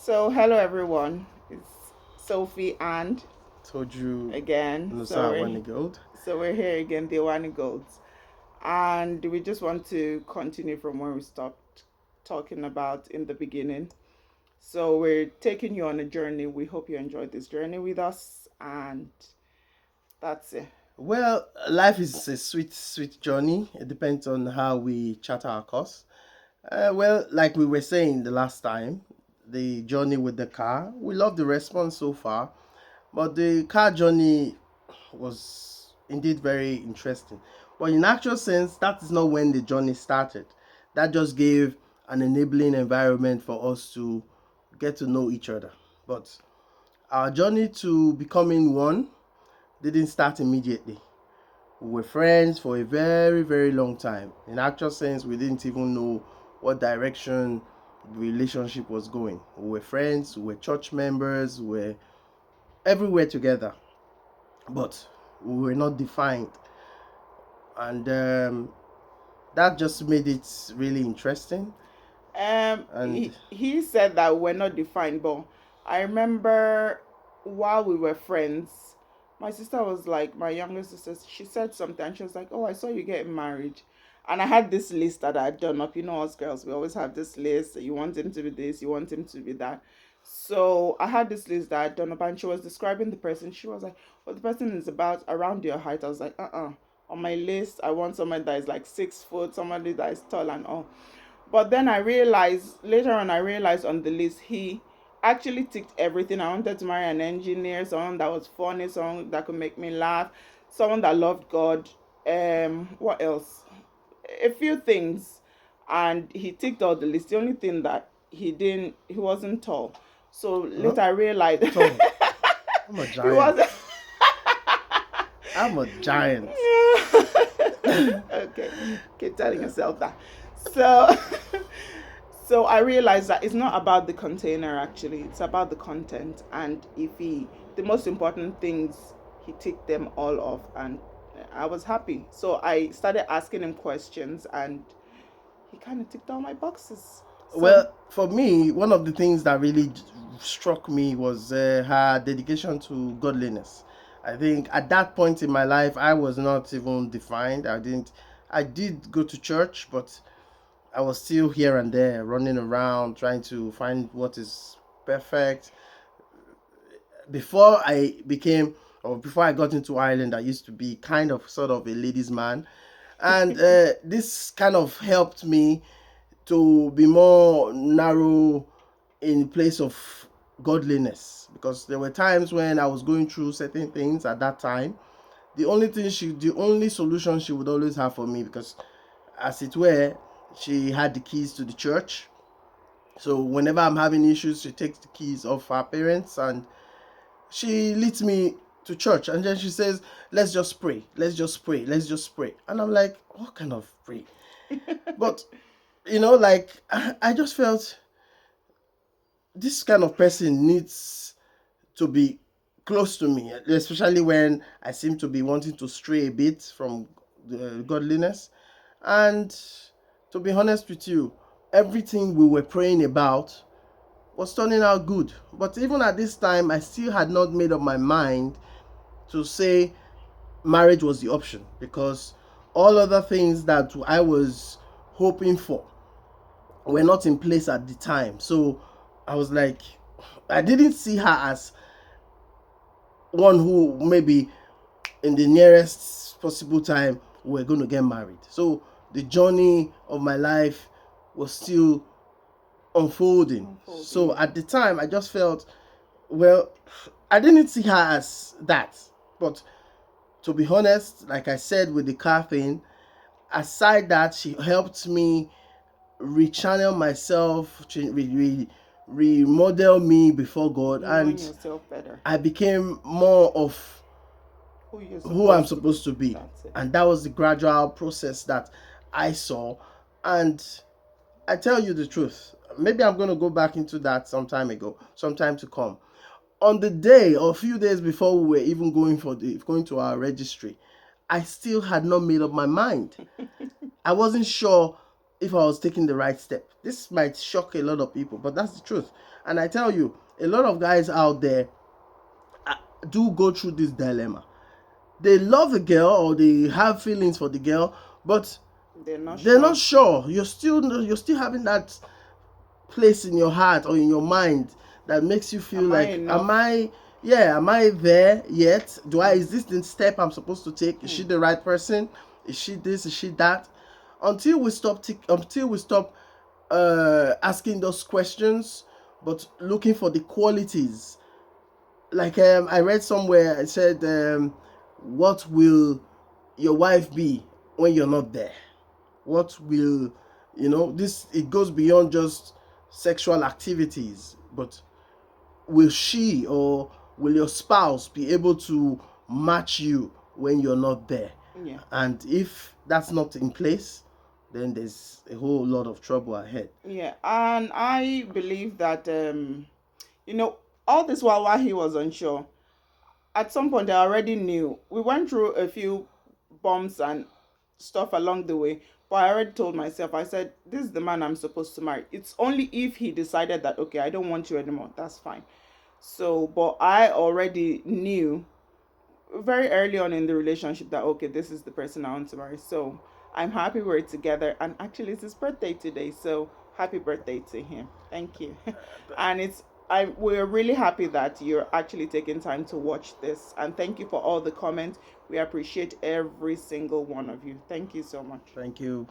So, hello everyone. It's Sophie and Told you again. Nusa Wanigold. So we're here again, the One Golds, and we just want to continue from where we stopped talking about in the beginning. So we're taking you on a journey. We hope you enjoyed this journey with us, and that's it. Well, life is a sweet, sweet journey. It depends on how we chart our course. Well, like we were saying the last time, the journey with the car, we love the response so far, but the car journey was indeed very interesting. But in actual sense, that is not when the journey started. That just gave an enabling environment for us to get to know each other. But our journey to becoming one didn't start immediately. We were friends for a very, very long time. In actual sense, we didn't even know what direction the relationship was going. We were friends, we were church members, we were everywhere together, but we were not defined. And that just made it really interesting. And He said that we're not defined, but I remember while we were friends, my sister was like, my younger sister, she said something. She was like, "Oh, I saw you getting married," and I had this list that I had done up. You know, us girls, we always have this list. You want him to be this, you want him to be that. So I had this list that I had done up, and she was describing the person. She was like, "Well, the person is about around your height." I was like, On my list, I want someone that is like 6 foot, somebody that is tall and all. But then I realized later on, I realized on the list he actually ticked everything. I wanted to marry an engineer, someone that was funny, someone that could make me laugh, someone that loved God. What else? A few things, and he ticked all the list. The only thing that he wasn't tall. So huh? later I realized Tom, I'm a he giant. wasn't. I'm a giant. Okay, keep telling yourself that. So, so I realized that it's not about the container actually; it's about the content. And if the most important things, he ticked them all off, and I was happy. So I started asking him questions, and he kind of ticked all my boxes. So, Well, for me, one of the things that really struck me was her dedication to godliness. I think at that point in my life, I was not even defined. I didn't. I did go to church, but I was still here and there, running around, trying to find what is perfect. Before I became, or before I got into Ireland, I used to be kind of, sort of a ladies' man, and this kind of helped me to be more narrow in place of godliness, because there were times when I was going through certain things at that time. The only solution she would always have for me, because as it were, she had the keys to the church. So whenever I'm having issues, she takes the keys off her parents and she leads me to church. And then she says, "Let's just pray. Let's just pray. Let's just pray." And I'm like, "What kind of pray?" But like I just felt this kind of person needs to be close to me, especially when I seem to be wanting to stray a bit from the godliness. And to be honest with you, everything we were praying about was turning out good. But even at this time, I still had not made up my mind to say marriage was the option, because all other things that I was hoping for were not in place at the time. So I was like, I didn't see her as one who maybe in the nearest possible time we're going to get married. So the journey of my life was still unfolding. unfolding, So yeah. at the time, I just felt, well, I didn't see her as that. But to be honest, like I said with the car thing, aside that, she helped me rechannel myself, remodel me before God, Knowing and yourself better, I became more of who you're who I'm supposed to be. supposed to be. That's it. And that was the gradual process that I saw. And I tell you the truth, maybe I'm going to go back into that sometime to come. On the day or a few days before we were even going to our registry, I still had not made up my mind. I wasn't sure if I was taking the right step. This might shock a lot of people, but that's the truth. And I tell you, a lot of guys out there uh, do go through this dilemma. They love the girl or they have feelings for the girl, but They're not they're not sure. sure. You're still having that place in your heart or in your mind that makes you feel Am I like, enough? am I there yet? Is this the step I'm supposed to take? Is she the right person? Is she this? Is she that? Until we stop asking those questions, but looking for the qualities. Like I read somewhere, it said, what will your wife be when you're not there? What will, this, it goes beyond just sexual activities, but will she or will your spouse be able to match you when you're not there? Yeah. And if that's not in place, then there's a whole lot of trouble ahead. Yeah, and I believe that you know, all this while he was unsure, at some point I already knew. We went through a few bumps and stuff along the way, but I already told myself, I said, this is the man I'm supposed to marry. It's only if he decided that, okay, I don't want you anymore, that's fine. So, but I already knew very early on in the relationship that, okay, this is the person I want to marry. So I'm happy we're together. And actually, it's his birthday today. So happy birthday to him. Thank you. And we're really happy that you're actually taking time to watch this. And thank you for all the comments. We appreciate every single one of you. Thank you so much. Thank you.